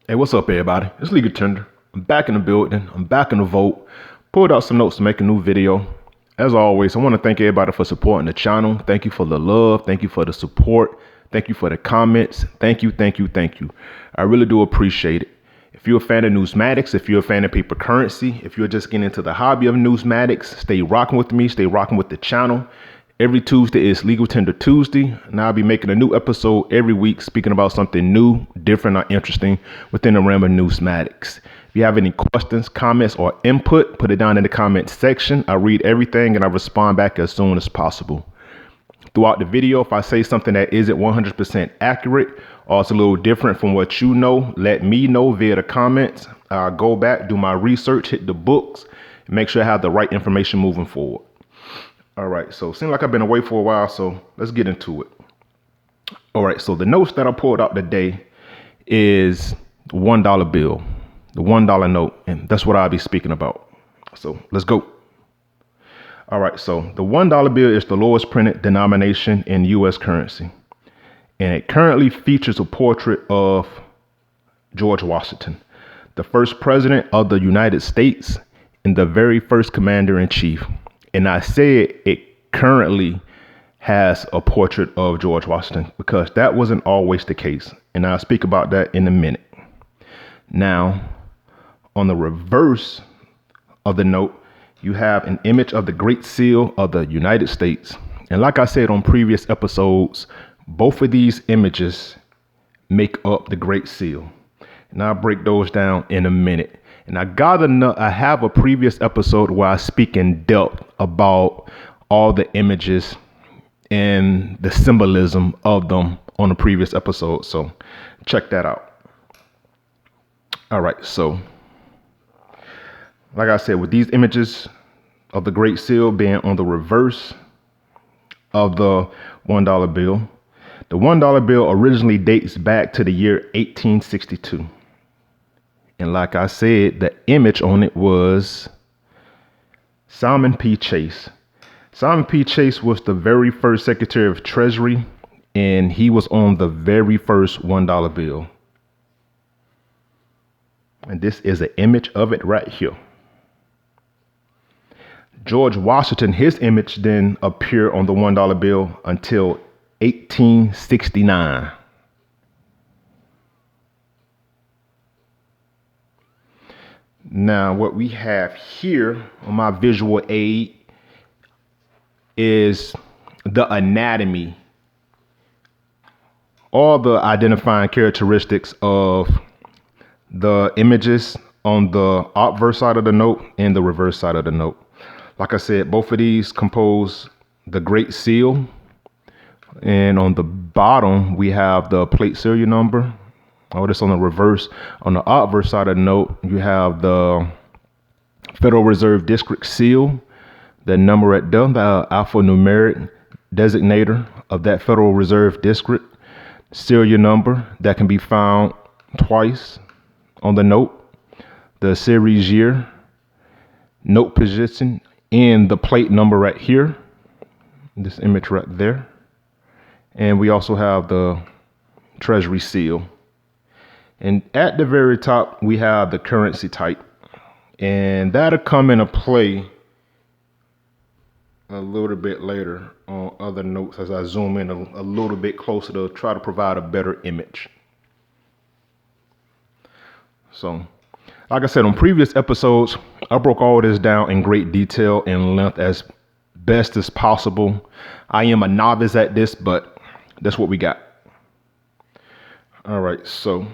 Hey, what's up, everybody? It's Legal Tender. I'm back in the building. I'm back in the vote. Pulled out some notes to make a new video. As always, I want to thank everybody for supporting the channel. Thank you for the love. Thank you for the support. Thank you for the comments. Thank you, thank you, thank you. I really do appreciate it. If you're a fan of Newsmatics, if you're a fan of paper currency, if you're just getting into the hobby of Newsmatics, stay rocking with me. Stay rocking with the channel. Every Tuesday is Legal Tender Tuesday, and I'll be making a new episode every week speaking about something new, different, or interesting within the realm of Newsmatics. If you have any questions, comments, or input, put it down in the comments section. I read everything and I respond back as soon as possible. Throughout the video, if I say something that isn't 100% accurate or it's a little different from what you know, let me know via the comments. I'll go back, do my research, hit the books, and make sure I have the right information moving forward. All right, so seems like I've been away for a while, so let's get into it. All right, so the notes that I pulled out today is the $1 bill, the $1 note, and that's what I'll be speaking about. So let's go. All right, so the $1 bill is the lowest printed denomination in U.S. currency, and it currently features a portrait of George Washington, the first president of the United States and the very first commander-in-chief. And I said it currently has a portrait of George Washington because that wasn't always the case. And I'll speak about that in a minute. Now, on the reverse of the note, you have an image of the Great Seal of the United States. And like I said on previous episodes, both of these images make up the Great Seal. And I'll break those down in a minute. And I have a previous episode where I speak in depth about all the images and the symbolism of them on a previous episode. So check that out. All right. So like I said, with these images of the Great Seal being on the reverse of the $1 bill, the $1 bill originally dates back to the year 1862. And like I said, the image on it was Simon P. Chase. Simon P. Chase was the very first Secretary of Treasury, and he was on the very first $1 bill. And this is an image of it right here. George Washington, his image didn't appear on the $1 bill until 1869. Now, what we have here on my visual aid is the anatomy, all the identifying characteristics of the images on the obverse side of the note and the reverse side of the note. Like I said, both of these compose the Great Seal. And on the bottom, we have the plate serial number. Oh, this on the reverse. On the obverse side of the note, you have the Federal Reserve District seal, the number right there, the alphanumeric designator of that Federal Reserve District, serial number that can be found twice on the note, the series year, note position, and the plate number right here, this image right there. And we also have the Treasury seal. And at the very top, we have the currency type. And that'll come into play a little bit later on other notes as I zoom in a little bit closer to try to provide a better image. So, like I said, on previous episodes, I broke all this down in great detail and length as best as possible. I am a novice at this, but that's what we got. All right, so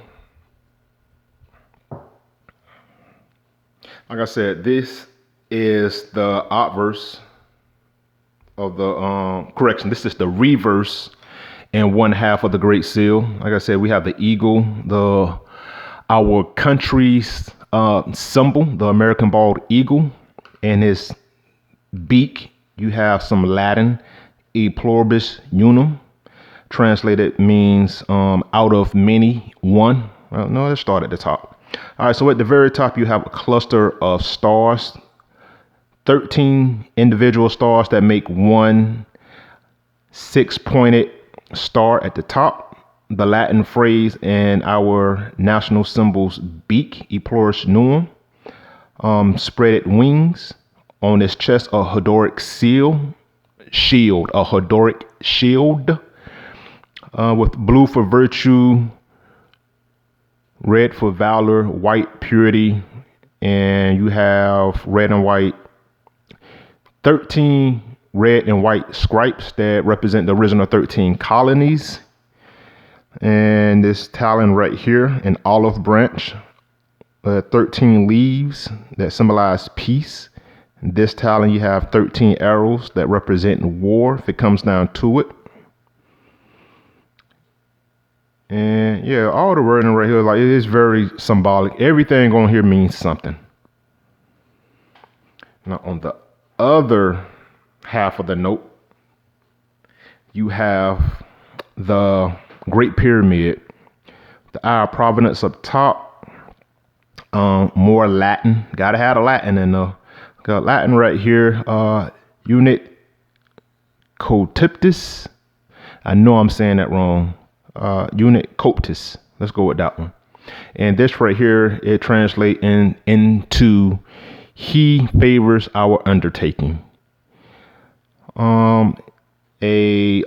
like I said, this is the obverse of the correction. This is the reverse and one half of the Great Seal. Like I said, we have the eagle, our country's symbol, the American bald eagle, and his beak. You have some Latin, e pluribus unum, translated means out of many, one. Well, no, let's start at the top. All right, so at the very top, you have a cluster of stars, 13 individual stars that make one 6-pointed star at the top. the Latin phrase in our national symbol's beak, e pluribus unum, spreaded wings. On its chest, a Hedoric shield, a Hedoric shield, with blue for virtue, red for valor, white purity, and you have red and white, 13 red and white stripes that represent the original 13 colonies. And this talon right here, an olive branch, 13 leaves that symbolize peace. And this talon, you have 13 arrows that represent war if it comes down to it. And yeah, all the wording right here, like, it is very symbolic. Everything on here means something. Now on the other half of the note, you have the Great Pyramid, the eye of providence up top, more Latin. Gotta have the Latin in there. Got Latin right here, unit cotiptis. I know I'm saying that wrong. Unit coptis. Let's go with that one. And this right here, it translates into he favors our undertaking. A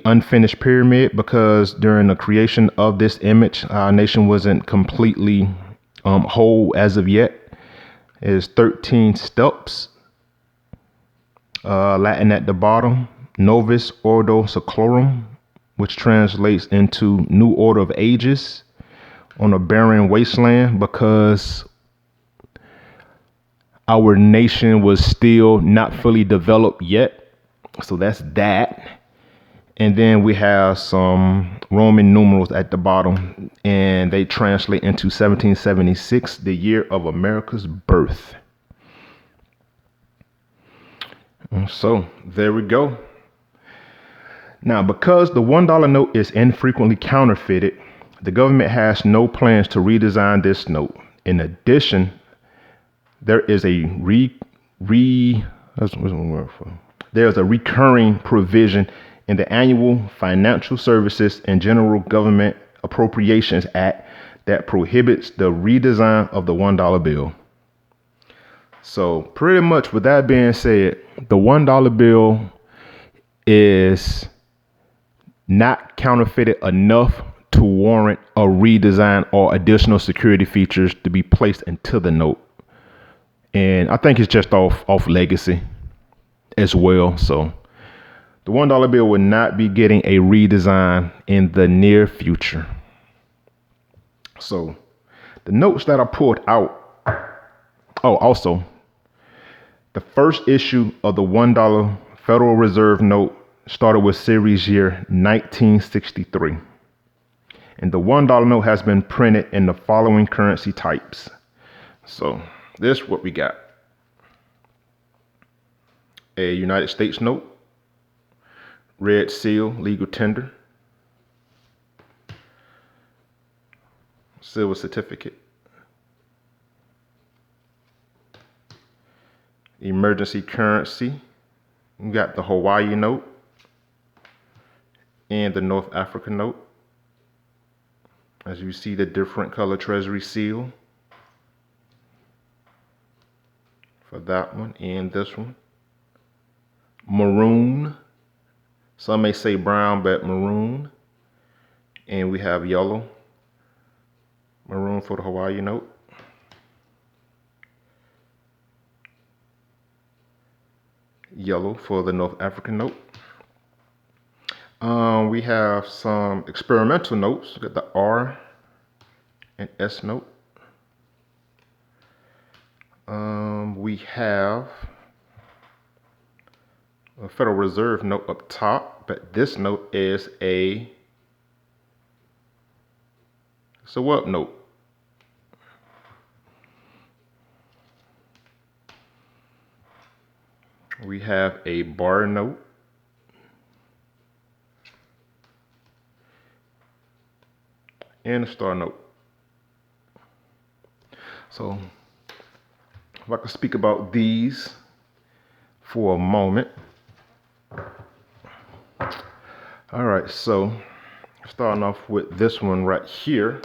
unfinished pyramid, because during the creation of this image, our nation wasn't completely whole as of yet. It is 13 steps. Latin at the bottom, Novus Ordo Seclorum, which translates into new order of ages on a barren wasteland, because our nation was still not fully developed yet. So that's that. And then we have some Roman numerals at the bottom, and they translate into 1776, the year of America's birth. And so there we go. Now, because the $1 note is infrequently counterfeited, the government has no plans to redesign this note. In addition, there is a there's a recurring provision in the Annual Financial Services and General Government Appropriations Act that prohibits the redesign of the $1 bill. So pretty much with that being said, the $1 bill is not counterfeited enough to warrant a redesign or additional security features to be placed into the note. And I think it's just off legacy as well. So the $1 bill will not be getting a redesign in the near future. So the notes that I pulled out. Oh, also, the first issue of the $1 Federal Reserve note started with series year 1963. And the $1 note has been printed in the following currency types. So this is what we got. A United States note, red seal, legal tender, silver certificate, emergency currency. We got the Hawaii note and the North Africa note. As you see, the different color treasury seal for that one and this one. Maroon. Some may say brown, but maroon. And we have yellow. Maroon for the Hawaii note. Yellow for the North African note. We have some experimental notes. We got the R and S note. We have a Federal Reserve note up top, but this note is a what note? We have a bar note. And a star note. So if I could speak about these for a moment. All right, so Starting off with this one right here.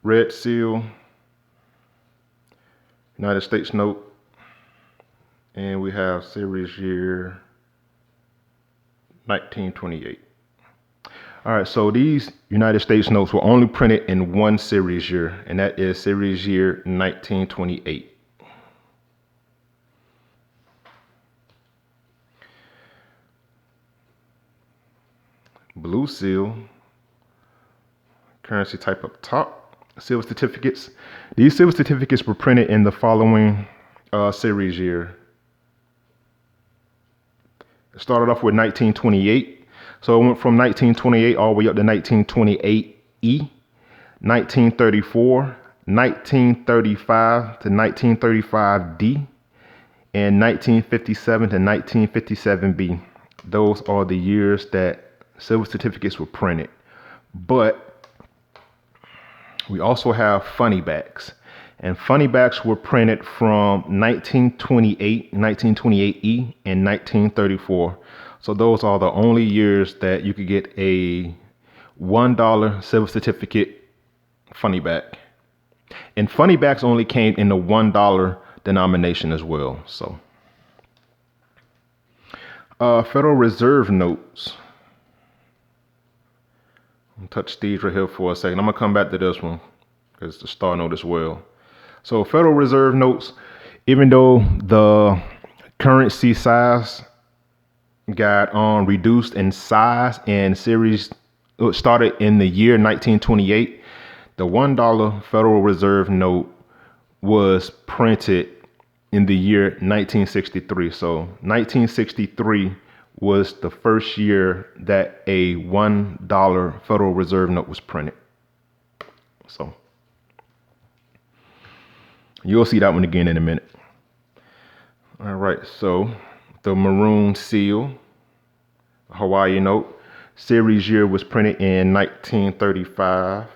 Red seal, United States note, and we have series year 1928. All right, so these United States notes were only printed in one series year, and that is series year 1928. Blue seal, currency type up top. Silver certificates. These silver certificates were printed in the following series year. It started off with 1928. So it went from 1928 all the way up to 1928E, 1934, 1935 to 1935D, and 1957 to 1957B. Those are the years that silver certificates were printed. But we also have funny backs, and funny backs were printed from 1928, 1928E, and 1934. So those are the only years that you could get a $1 silver certificate funny back. And funny backs only came in the $1 denomination as well. So Federal Reserve notes. Touch these right here for a second. I'm gonna come back to this one because it's the star note as well. So Federal Reserve notes, even though the currency size got reduced in size and series started in the year 1928, the $1 Federal Reserve note was printed in the year 1963. So 1963 was the first year that a $1 Federal Reserve note was printed. So you'll see that one again in a minute. All right, so the maroon seal, Hawaii note, series year was printed in 1935A.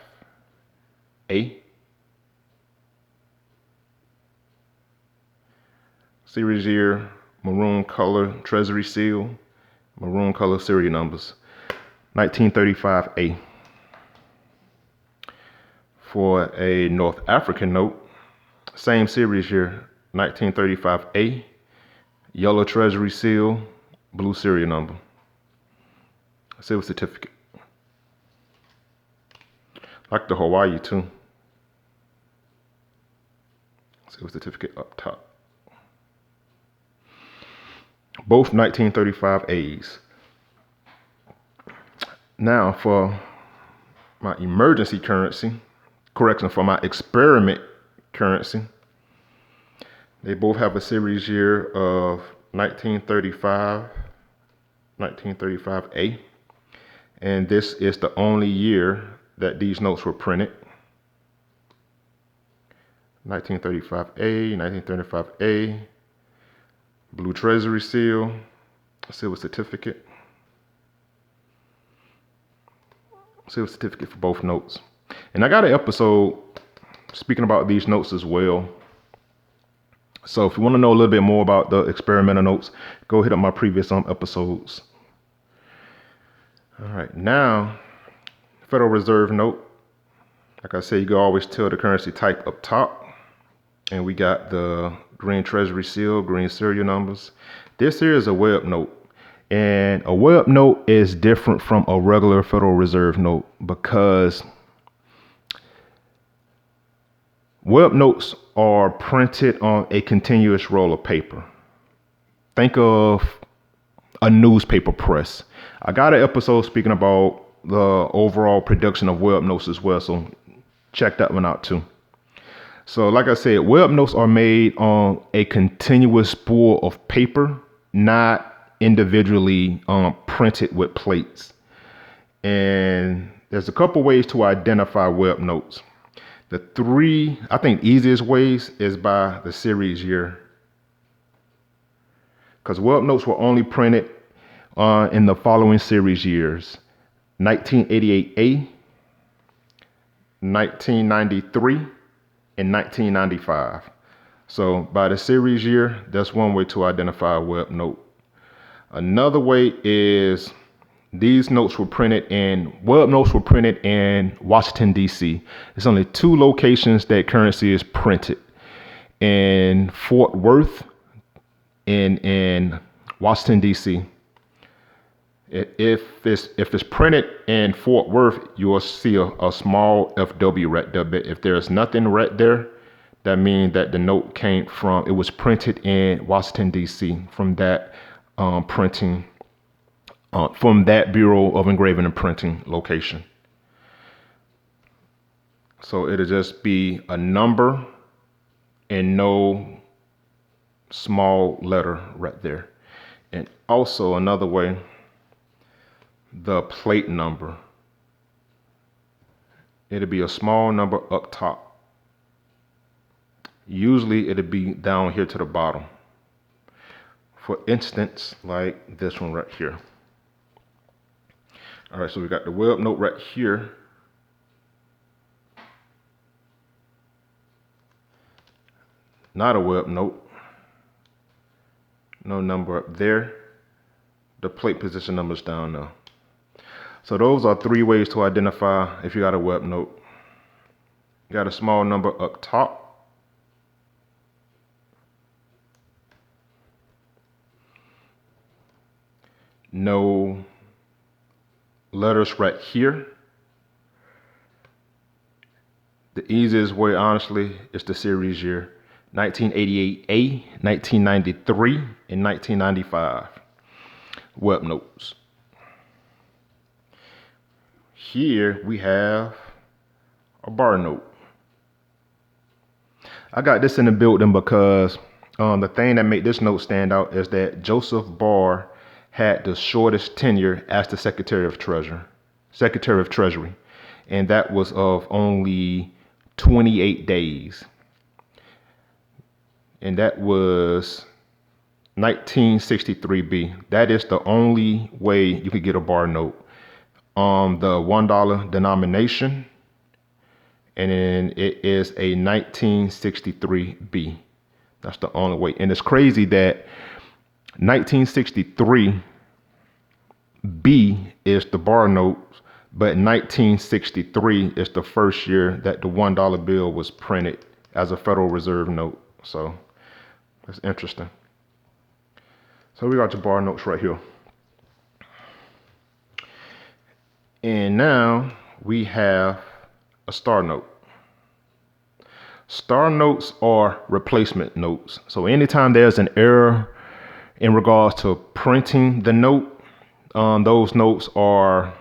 Series year, maroon color treasury seal, maroon color serial numbers, 1935A. For a North African note, same series year, 1935A, yellow treasury seal, blue serial number, silver certificate. Like the Hawaii too. Silver certificate up top. Both 1935 A's. Now for my emergency currency, for my experiment currency, they both have a series year of 1935, 1935A. And this is the only year that these notes were printed. 1935A, 1935A, blue treasury seal, silver certificate. Silver certificate for both notes. And I got an episode speaking about these notes as well. So if you want to know a little bit more about the experimental notes, go hit up my previous episodes. All right, now Federal Reserve note. Like I said, you can always tell the currency type up top. And we got the green treasury seal, green serial numbers. This here is a web note. And a web note is different from a regular Federal Reserve note because web notes are printed on a continuous roll of paper. Think of a newspaper press. I got an episode speaking about the overall production of web notes as well, so check that one out too. So like I said, web notes are made on a continuous spool of paper, not individually printed with plates. And there's a couple ways to identify web notes. The three, I think, easiest ways is by the series year. Because web notes were only printed in the following series years: 1988A, 1993, and 1995. So by the series year, that's one way to identify a web note. Another way is these notes were printed web notes were printed in Washington, D.C. There's only 2 locations that currency is printed: in Fort Worth and in Washington, D.C. If it's printed in Fort Worth, you will see a small FW right there. But if there's nothing right there, that means that the note it was printed in Washington, D.C. from that printing, from that Bureau of Engraving and Printing location. So it'll just be a number and no small letter right there. And also another way, the plate number, it'll be a small number up top. Usually it'll be down here to the bottom. For instance, like this one right here. All right, so we got the web note right here. Not a web note. No number up there. The plate position number's down there. So those are 3 ways to identify if you got a web note. You got a small number up top. No letters right here. The easiest way, honestly, is the series year: 1988A, 1993, and 1995. Web notes. Here we have a bar note. I got this in the building because the thing that made this note stand out is that Joseph Barr had the shortest tenure as the Secretary of Treasury, and that was of only 28 days. And that was 1963B. That is the only way you could get a bar note. The $1 denomination, and then it is a 1963B. That's the only way. And it's crazy that 1963B is the bar note, but 1963 is the first year that the $1 bill was printed as a Federal Reserve note. So that's interesting. So we got your bar notes right here. And now we have a star note. Star notes are replacement notes. So anytime there's an error in regards to printing the note, those notes are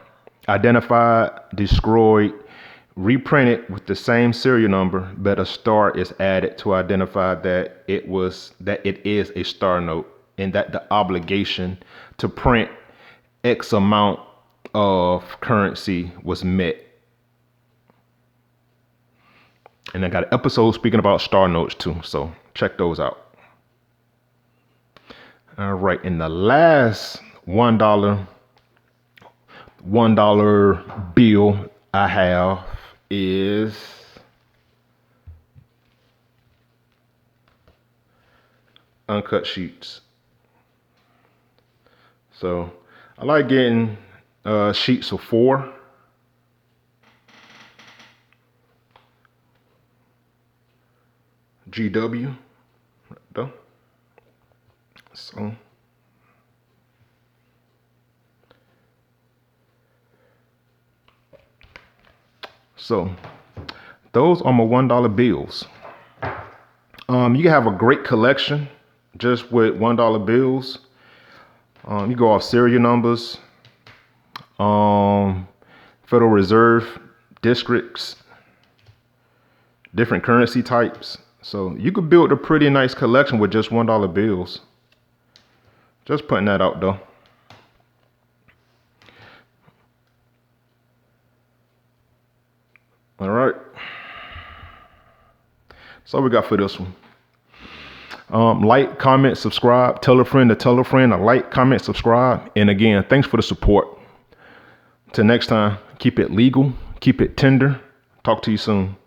identified, destroyed, reprinted with the same serial number, but a star is added to identify that it is a star note, and that the obligation to print X amount of currency was met. And I got an episode speaking about star notes too, so check those out. All right, and the last $1 bill I have is uncut sheets. So I like getting sheets of 4. GW right there. So those are my $1 bills. You can have a great collection just with $1 bills. You go off serial numbers, Federal Reserve districts, different currency types. So you could build a pretty nice collection with just $1 bills. Just putting that out though. All right. So we got for this one. Like, comment, subscribe, tell a friend to tell a friend. Like, comment, subscribe. And again, thanks for the support. Till next time, keep it legal, keep it tender. Talk to you soon.